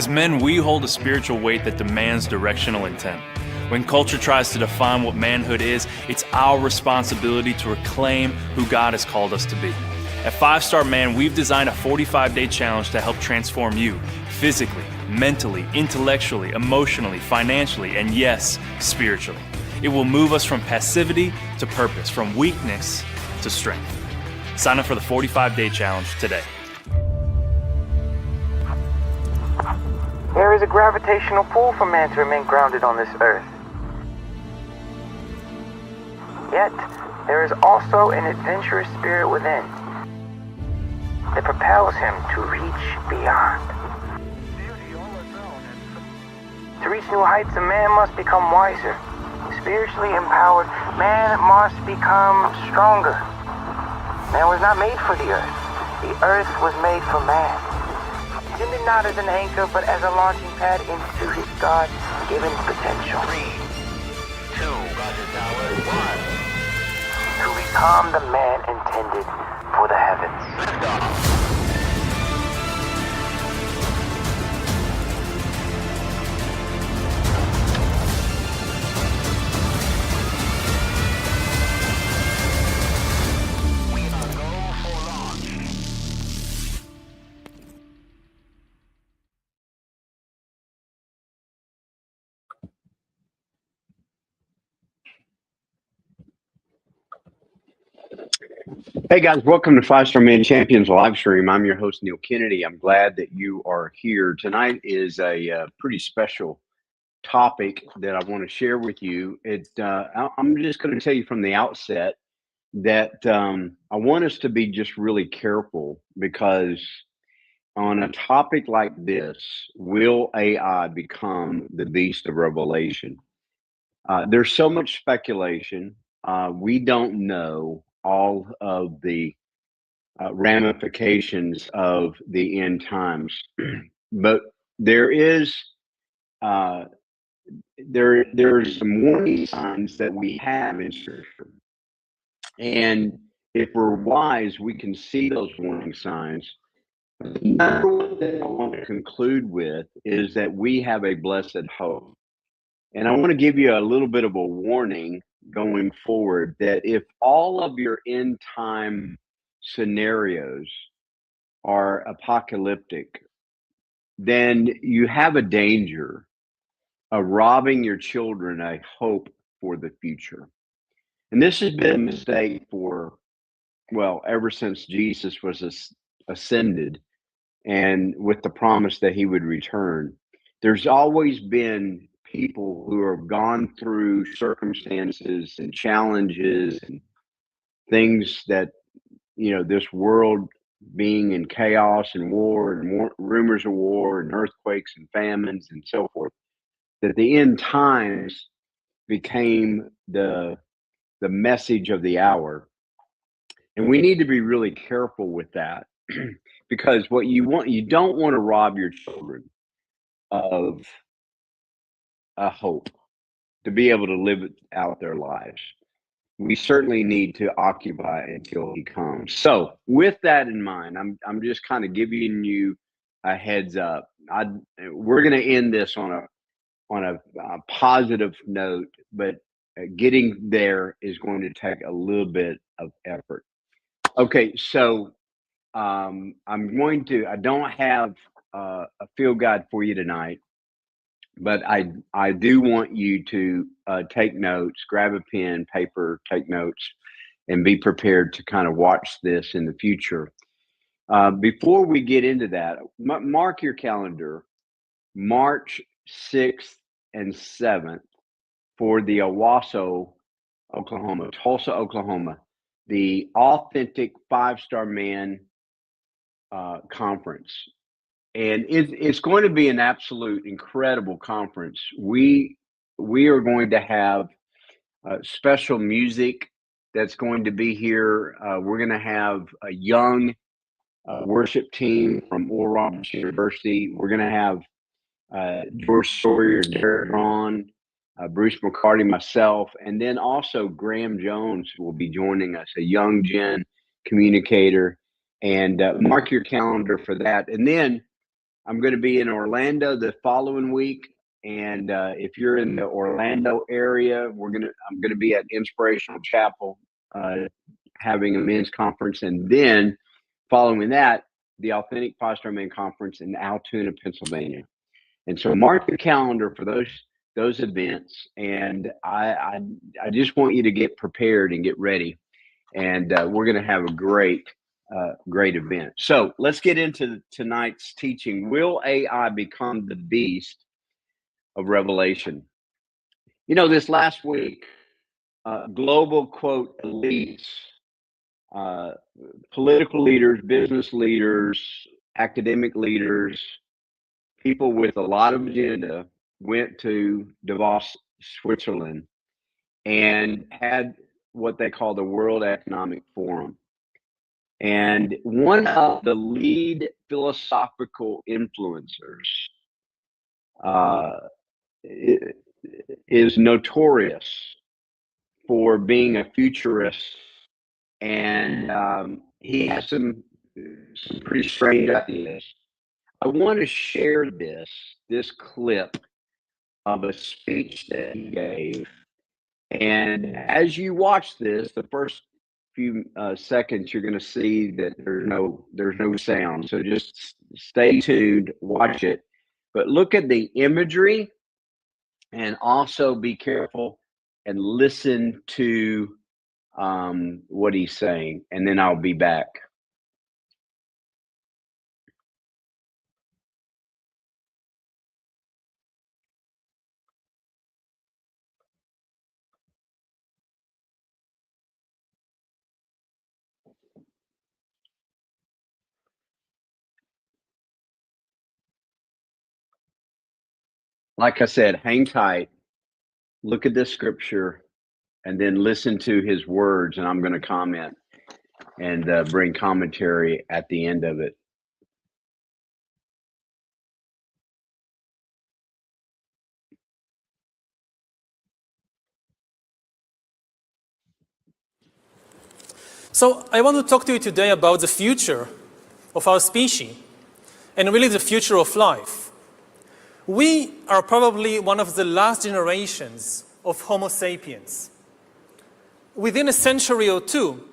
As men, we hold a spiritual weight that demands directional intent. When culture tries to define what manhood is, it's our responsibility to reclaim who God has called us to be. At 5 Star Man, we've designed a 45-day challenge to help transform you physically, mentally, intellectually, emotionally, financially, and yes, spiritually. It will move us from passivity to purpose, from weakness to strength. Sign up for the 45-day challenge today. There is a gravitational pull for man to remain grounded on this earth. Yet, there is also an adventurous spirit within that propels him to reach beyond. To reach new heights, a man must become wiser. Spiritually empowered, man must become stronger. Man was not made for the earth. The earth was made for man. Intended not as an anchor, but as a launching pad into his God-given potential. 3, 2, Roger Tower, 1. To become the man intended for the heavens. Lift off. Hey guys, welcome to 5 Star Man Champions live stream. I'm your host, Neil Kennedy. I'm glad that you are here. Tonight is a pretty special topic that I want to share with you. I'm just going to tell you from the outset that I want us to be just really careful, because on a topic like this, will AI become the beast of Revelation? There's so much speculation. We don't know all of the ramifications of the end times, but there's some warning signs that we have in Scripture, and if we're wise, we can see those warning signs. The number one thing I want to conclude with is that we have a blessed hope. And I want to give you a little bit of a warning going forward, that if all of your end time scenarios are apocalyptic, then you have a danger of robbing your children a hope for the future. And this has been a mistake ever since Jesus was ascended, and with the promise that he would return. There's always been people who have gone through circumstances and challenges and things that, this world being in chaos and war and rumors of war and earthquakes and famines and so forth, that the end times became the message of the hour. And we need to be really careful with that, because you don't want to rob your children of a hope to be able to live out their lives. We certainly need to occupy until he comes. So with that in mind, I'm just kind of giving you a heads up. We're going to end this on a positive note, but getting there is going to take a little bit of effort. Okay, so I don't have a field guide for you tonight, but I do want you to take notes, grab a pen, paper, take notes, and be prepared to kind of watch this in the future. Before we get into that, mark your calendar, March 6th and 7th for the Owasso, Oklahoma, Tulsa, Oklahoma, the Authentic 5 Star Man conference. And it's going to be an absolute incredible conference. We are going to have special music that's going to be here. We're going to have a young worship team from Oral Roberts University. We're going to have George Sawyer, Derek Ron, Bruce McCarty, myself, and then also Graham Jones will be joining us, a young gen communicator. And mark your calendar for that. And then I'm going to be in Orlando the following week. And if you're in the Orlando area, I'm going to be at Inspirational Chapel having a men's conference. And then following that, the Authentic Five-Star Men Conference in Altoona, Pennsylvania. And so mark your calendar for those events. And I just want you to get prepared and get ready. And we're going to have a great event. So let's get into tonight's teaching. Will AI become the beast of Revelation? You know, this last week, global quote elites, political leaders, business leaders, academic leaders, people with a lot of agenda went to Davos, Switzerland, and had what they call the World Economic Forum. And one of the lead philosophical influencers is notorious for being a futurist, and he has some pretty strange ideas. I want to share this clip of a speech that he gave. And as you watch this, the first few seconds, you're going to see that there's no sound. So just stay tuned, watch it. But look at the imagery, and also be careful and listen to what he's saying. And then I'll be back. Like I said, hang tight, look at this scripture, and then listen to his words, and I'm going to comment and bring commentary at the end of it. So I want to talk to you today about the future of our species, and really the future of life. We are probably one of the last generations of Homo sapiens. Within a century or two,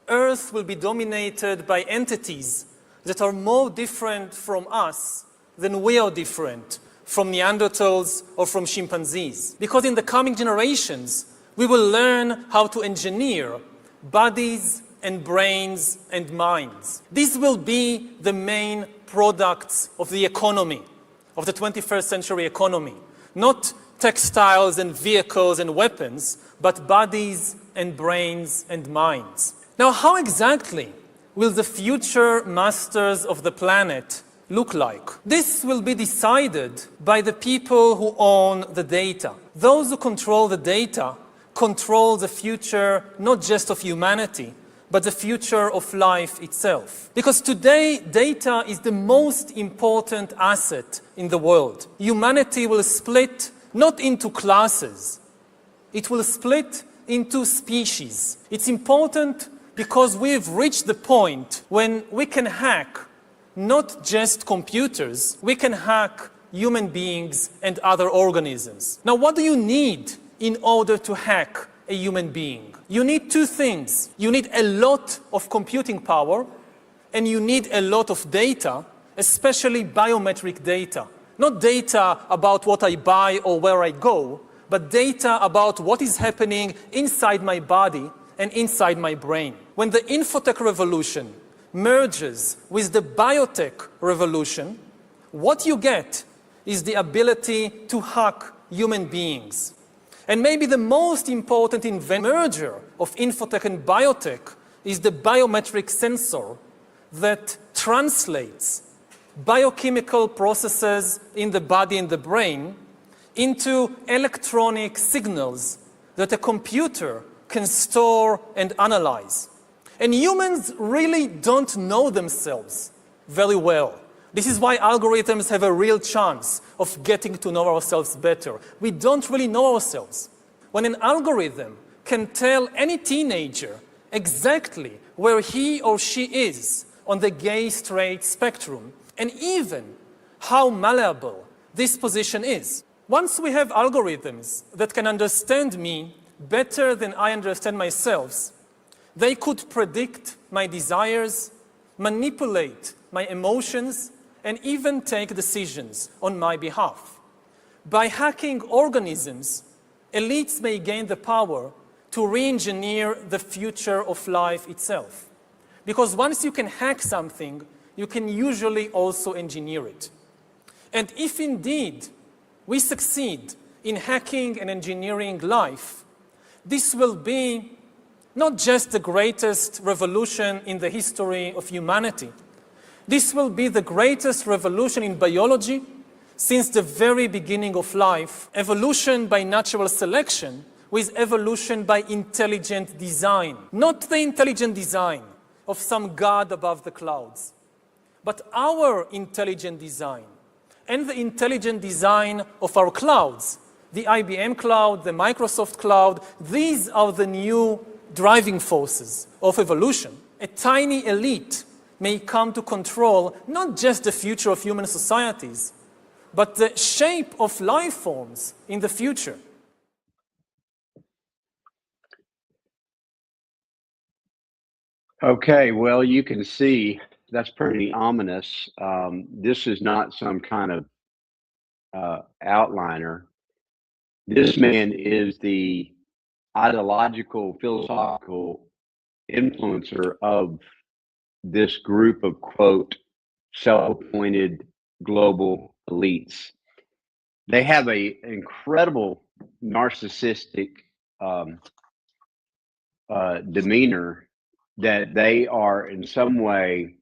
Earth will be dominated by entities that are more different from us than we are different from Neanderthals or from chimpanzees. Because in the coming generations, we will learn how to engineer bodies and brains and minds. These will be the main products of the economy, of the 21st century economy. Not textiles and vehicles and weapons, but bodies and brains and minds. Now, how exactly will the future masters of the planet look like? This will be decided by the people who own the data. Those who control the data control the future not just of humanity, but the future of life itself. Because today, data is the most important asset in the world. Humanity will split not into classes, it will split into species. It's important because we've reached the point when we can hack not just computers, we can hack human beings and other organisms. Now, what do you need in order to hack a human being? You need two things. You need a lot of computing power, and you need a lot of data, especially biometric data. Not data about what I buy or where I go, but data about what is happening inside my body and inside my brain. When the infotech revolution merges with the biotech revolution, what you get is the ability to hack human beings. And maybe the most important merger of infotech and biotech is the biometric sensor that translates biochemical processes in the body and the brain into electronic signals that a computer can store and analyze. And humans really don't know themselves very well. This is why algorithms have a real chance of getting to know ourselves better. We don't really know ourselves. When an algorithm can tell any teenager exactly where he or she is on the gay-straight spectrum, and even how malleable this position is. Once we have algorithms that can understand me better than I understand myself, they could predict my desires, manipulate my emotions, and even take decisions on my behalf. By hacking organisms, elites may gain the power to re-engineer the future of life itself. Because once you can hack something, you can usually also engineer it. And if indeed we succeed in hacking and engineering life, this will be not just the greatest revolution in the history of humanity. This will be the greatest revolution in biology since the very beginning of life, evolution by natural selection with evolution by intelligent design. Not the intelligent design of some god above the clouds, but our intelligent design and the intelligent design of our clouds, the IBM cloud, the Microsoft cloud. These are the new driving forces of evolution. A tiny elite may come to control not just the future of human societies, but the shape of life forms in the future. Okay, well, you can see that's pretty ominous. This is not some kind of outliner. This man is the ideological, philosophical influencer of this group of, quote, self-appointed global elites. They have a incredible narcissistic demeanor that they are in some way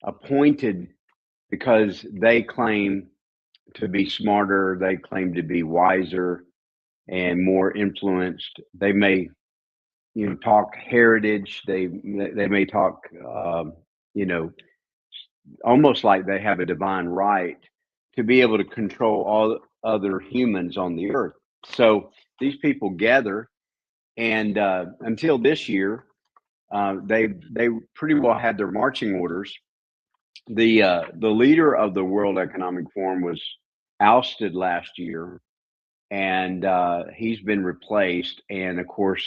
appointed because they claim to be smarter, they claim to be wiser and more influenced. They may, talk heritage. They may talk, almost like they have a divine right to be able to control all other humans on the earth. So these people gather, and until this year, they pretty well had their marching orders. The leader of the World Economic Forum was ousted last year, and he's been replaced. And of course,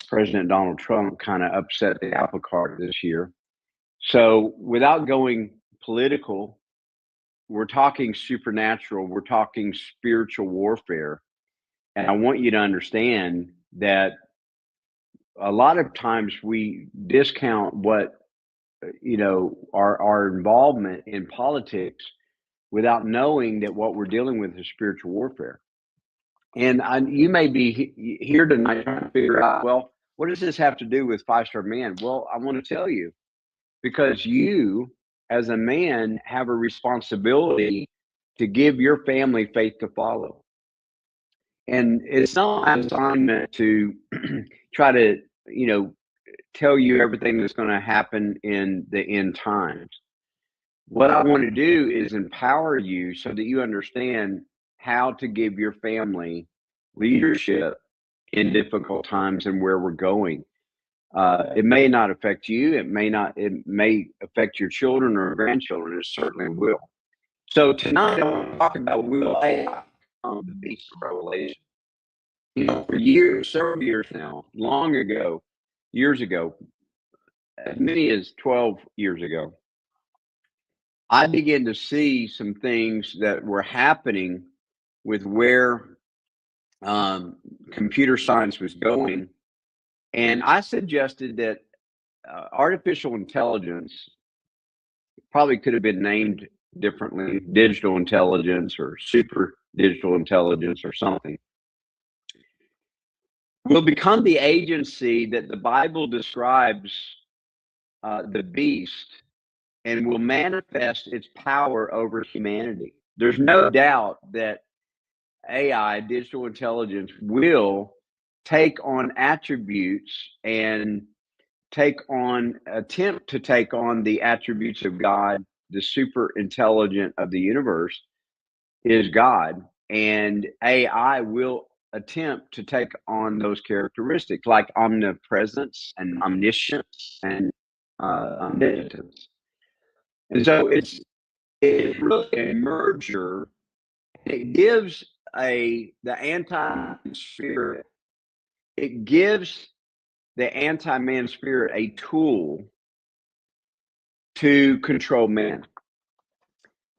President Donald Trump kind of upset the apple cart this year. So without going political, we're talking supernatural, we're talking spiritual warfare. And I want you to understand that a lot of times we discount what, our involvement in politics without knowing that what we're dealing with is spiritual warfare. And you may be here tonight trying to figure out, well, what does this have to do with Five Star Man? Well, I want to tell you, because you, as a man, have a responsibility to give your family faith to follow. And it's not my assignment to try to, tell you everything that's going to happen in the end times. What I want to do is empower you so that you understand how to give your family leadership in difficult times and where we're going. It may not affect you. It may affect your children or grandchildren. It certainly will. So tonight I want to talk about will AI become the beast of Revelation. For years, several years now, years ago, as many as 12 years ago, I began to see some things that were happening with where computer science was going. And I suggested that artificial intelligence probably could have been named differently, digital intelligence or super digital intelligence or something, will become the agency that the Bible describes the beast, and will manifest its power over humanity. There's no doubt that AI, digital intelligence, will take on attributes and attempt to take on the attributes of God. The super intelligent of the universe is God, and AI will attempt to take on those characteristics like omnipresence and omniscience and omnipotence. And so is really a merger. It gives the anti-man spirit. It gives the anti-man spirit a tool to control man.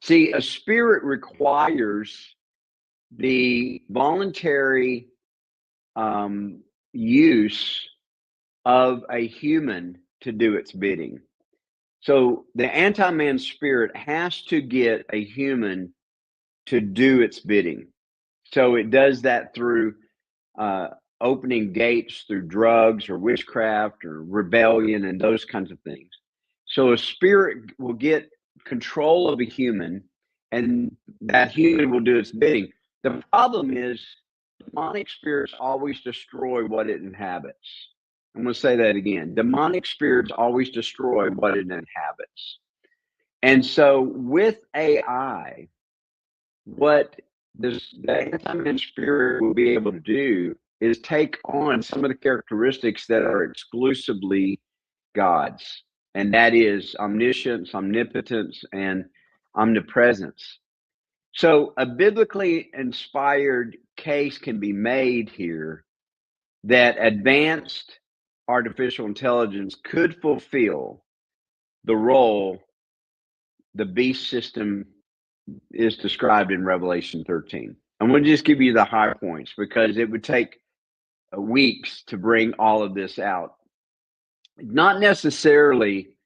See, a spirit requires the voluntary use of a human to do its bidding. So the anti-man spirit has to get a human to do its bidding. So it does that through opening gates through drugs or witchcraft or rebellion and those kinds of things. So a spirit will get control of a human, and that human will do its bidding. The problem is demonic spirits always destroy what it inhabits. I'm going to say that again. Demonic spirits always destroy what it inhabits. And so with AI, what the anti-man spirit will be able to do is take on some of the characteristics that are exclusively God's, and that is omniscience, omnipotence, and omnipresence. So a biblically inspired case can be made here that advanced artificial intelligence could fulfill the role the beast system is described in Revelation 13. I'm going to just give you the high points because it would take weeks to bring all of this out. Not necessarily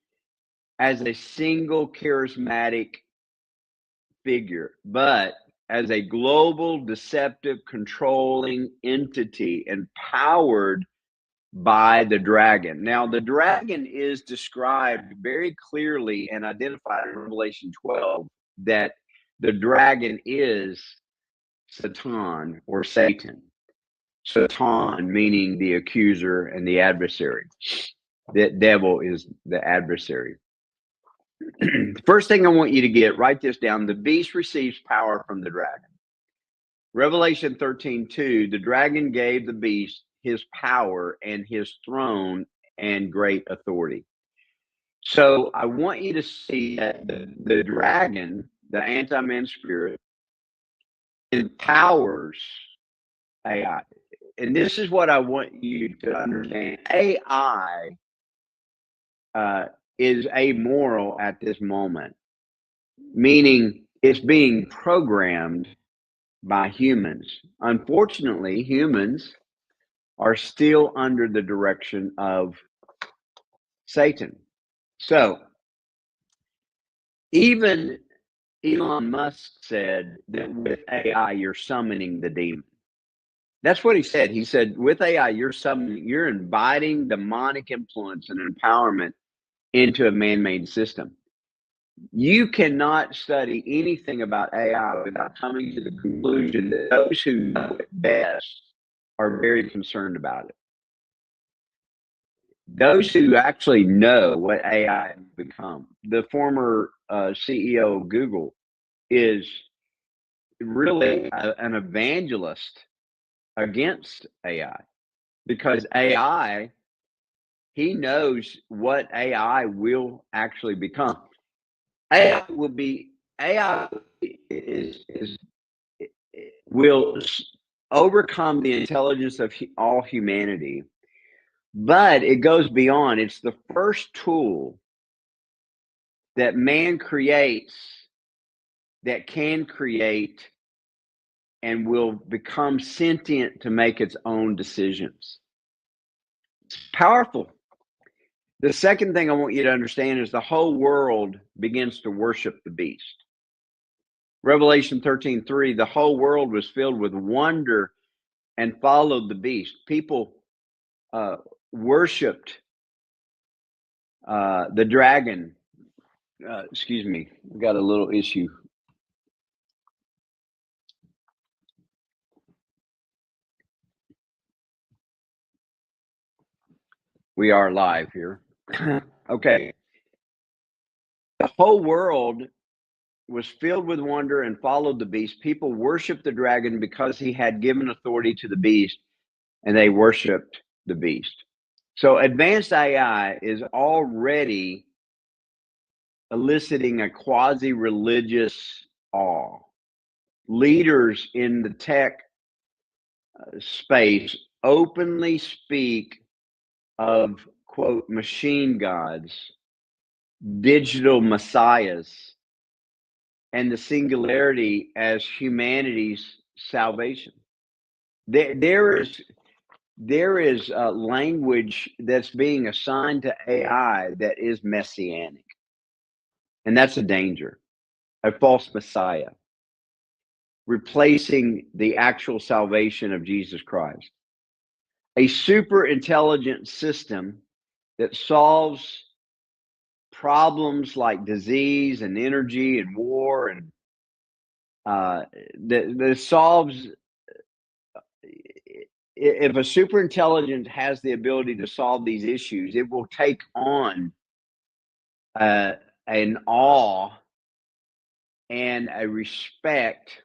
as a single charismatic figure, but as a global, deceptive, controlling entity empowered by the dragon. Now, the dragon is described very clearly and identified in Revelation 12 that the dragon is Satan or Satan. Satan meaning the accuser and the adversary. The devil is the adversary. First thing I want you to get, write this down. The beast receives power from the dragon. Revelation 13:2, the dragon gave the beast his power and his throne and great authority. So I want you to see that the dragon, the anti-man spirit, empowers AI. And this is what I want you to understand. AI is amoral at this moment, meaning it's being programmed by humans. Unfortunately, humans are still under the direction of Satan. So even Elon Musk said that with AI, you're summoning the demon. That's what he said. He said, with AI, you're inviting demonic influence and empowerment into a man-made system. You cannot study anything about AI without coming to the conclusion that those who know it best are very concerned about it. Those who actually know what AI has become, the former CEO of Google is really an evangelist against AI, because AI, he knows what AI will actually become. AI will overcome the intelligence of all humanity, but it goes beyond. It's the first tool that man creates that can create and will become sentient to make its own decisions. It's powerful. The second thing I want you to understand is the whole world begins to worship the beast. Revelation 13:3, the whole world was filled with wonder and followed the beast. People worshipped the dragon. Excuse me, we got a little issue. We are live here. Okay. The whole world was filled with wonder and followed the beast. People worshiped the dragon because he had given authority to the beast, and they worshiped the beast. So advanced AI is already eliciting a quasi-religious awe. Leaders in the tech space openly speak of, quote, machine gods, digital messiahs, and the singularity as humanity's salvation. There is language that's being assigned to AI that is messianic, and that's a danger. A false messiah, replacing the actual salvation of Jesus Christ. A super intelligent system that solves problems like disease and energy and war, and that solves. If a super intelligence has the ability to solve these issues, it will take on an awe and a respect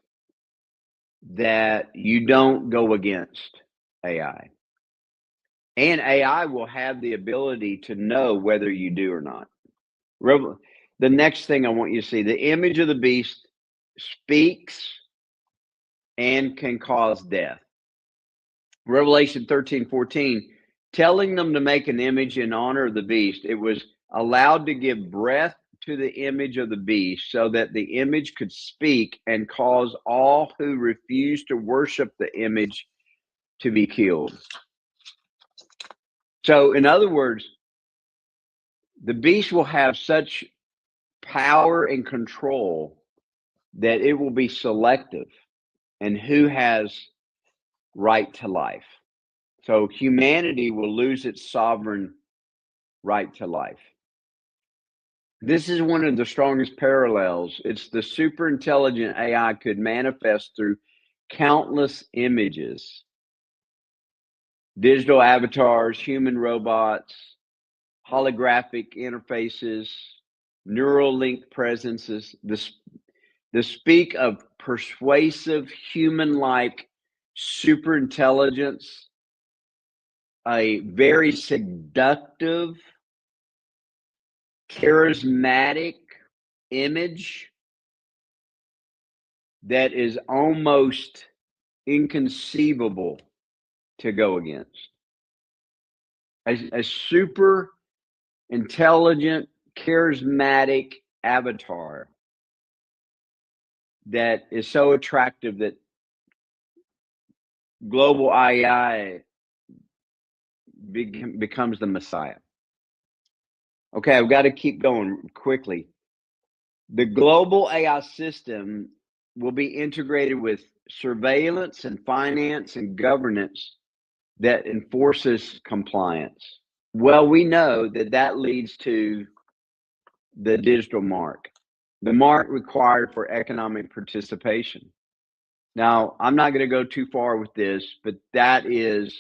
that you don't go against AI. And AI will have the ability to know whether you do or not. The next thing I want you to see, the image of the beast speaks and can cause death. Revelation 13:14, telling them to make an image in honor of the beast. It was allowed to give breath to the image of the beast so that the image could speak and cause all who refuse to worship the image to be killed. So, in other words, the beast will have such power and control that it will be selective in who has right to life. So humanity will lose its sovereign right to life. This is one of the strongest parallels. It's the super intelligent AI could manifest through countless images, digital avatars, human robots, holographic interfaces, neural link presences. The speak of persuasive, human-like super intelligence, a very seductive, charismatic image that is almost inconceivable to go against. A super intelligent, charismatic avatar that is so attractive that global AI becomes the Messiah. Okay, I've got to keep going quickly. The global AI system will be integrated with surveillance and finance and governance that enforces compliance. Well, we know that leads to the digital mark, the mark required for economic participation. Now, I'm not going to go too far with this, but that is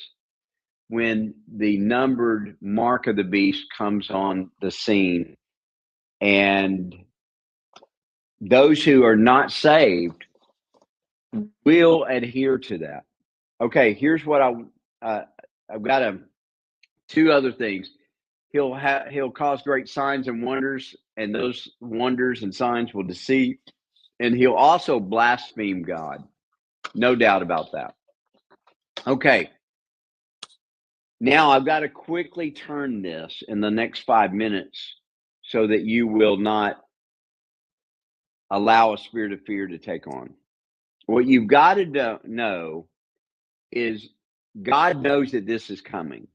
when the numbered mark of the beast comes on the scene, and those who are not saved will adhere to that. Okay, here's what I've got two other things. He'll cause great signs and wonders, and those wonders and signs will deceive, and he'll also blaspheme God. No doubt about that. Okay. Now I've got to quickly turn this in the next 5 minutes so that you will not allow a spirit of fear to take on. What you've got to know is God knows that this is coming.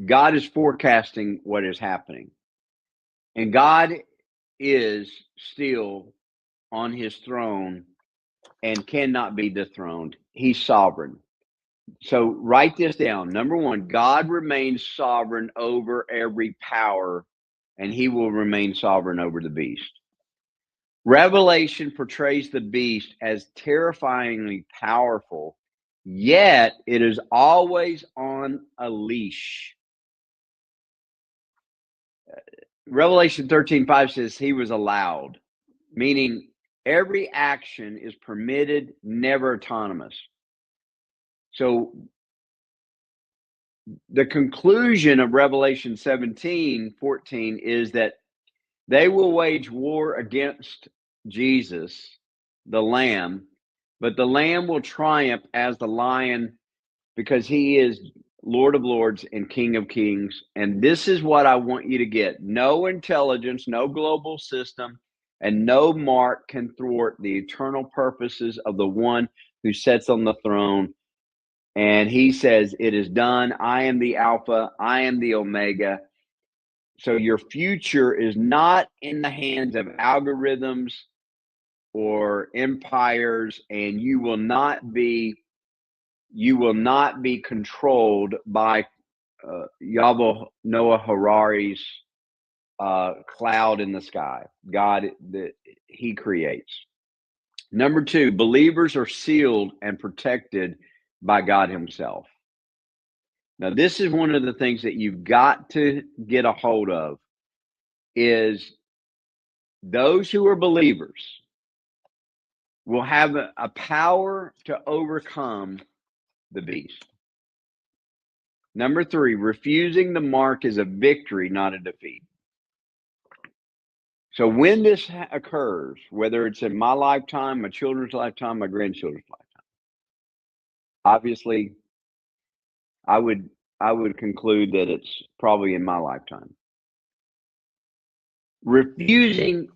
God is forecasting what is happening. And God is still on his throne and cannot be dethroned. He's sovereign. So write this down. Number one, God remains sovereign over every power, and he will remain sovereign over the beast. Revelation portrays the beast as terrifyingly powerful, yet it is always on a leash. Revelation 13:5 says he was allowed, meaning every action is permitted, never autonomous. So the conclusion of Revelation 17:14 is that They will wage war against Jesus, the Lamb, but the Lamb will triumph as the Lion because he is Lord of Lords and King of Kings. And this is what I want you to get. No intelligence, no global system, and no mark can thwart the eternal purposes of the one who sits on the throne. And he says, it is done. I am the Alpha. I am the Omega. So your future is not in the hands of algorithms or empires, and you will not be controlled by Yuval Noah Harari's cloud in the sky. God, that he creates. Number 2, believers are sealed and protected by God himself. Now, this is one of the things that you've got to get a hold of, is those who are believers will have a power to overcome the beast. Number 3, refusing the mark is a victory, not a defeat. So when this occurs, whether it's in my lifetime, my children's lifetime, my grandchildren's lifetime, obviously, I would conclude that it's probably in my lifetime. Refusing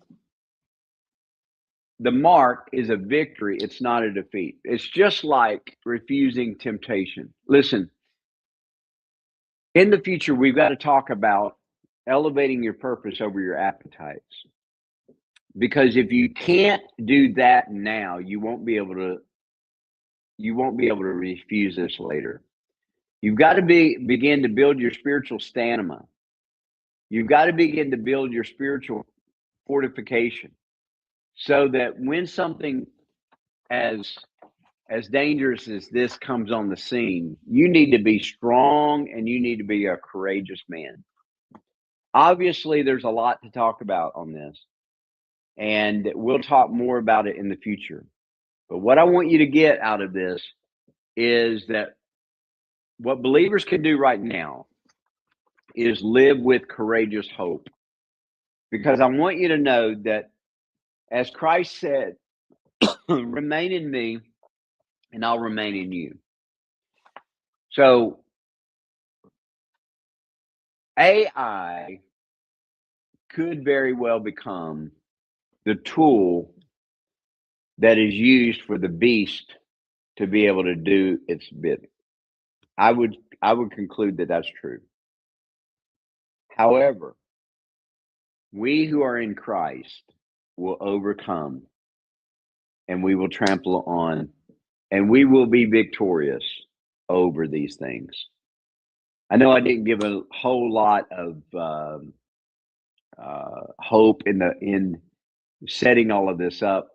the mark is a victory. It's not a defeat. It's just like refusing temptation. Listen, in the future, we've got to talk about elevating your purpose over your appetites. Because if you can't do that now, you won't be able to refuse this later. You've got to begin to build your spiritual stamina. You've got to begin to build your spiritual fortification, so that when something as dangerous as this comes on the scene, you need to be strong and you need to be a courageous man. Obviously, there's a lot to talk about on this, and we'll talk more about it in the future. But what I want you to get out of this is that what believers can do right now is live with courageous hope. Because I want you to know that, as Christ said, remain in me and I'll remain in you. So AI could very well become the tool that is used for the beast to be able to do its bidding. I would conclude that that's true. However, we who are in Christ will overcome, and we will trample on, and we will be victorious over these things. I know I didn't give a whole lot of hope in setting all of this up.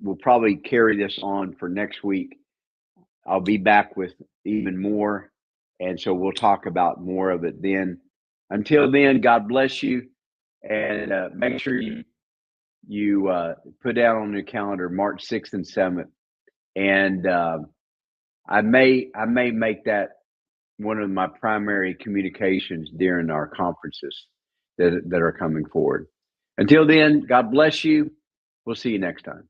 We'll probably carry this on for next week. I'll be back with even more, and so we'll talk about more of it then. Until then, God bless you, and make sure you put down on your calendar March 6th and 7th, and I may make that one of my primary communications during our conferences that are coming forward. Until then, God bless you. We'll see you next time.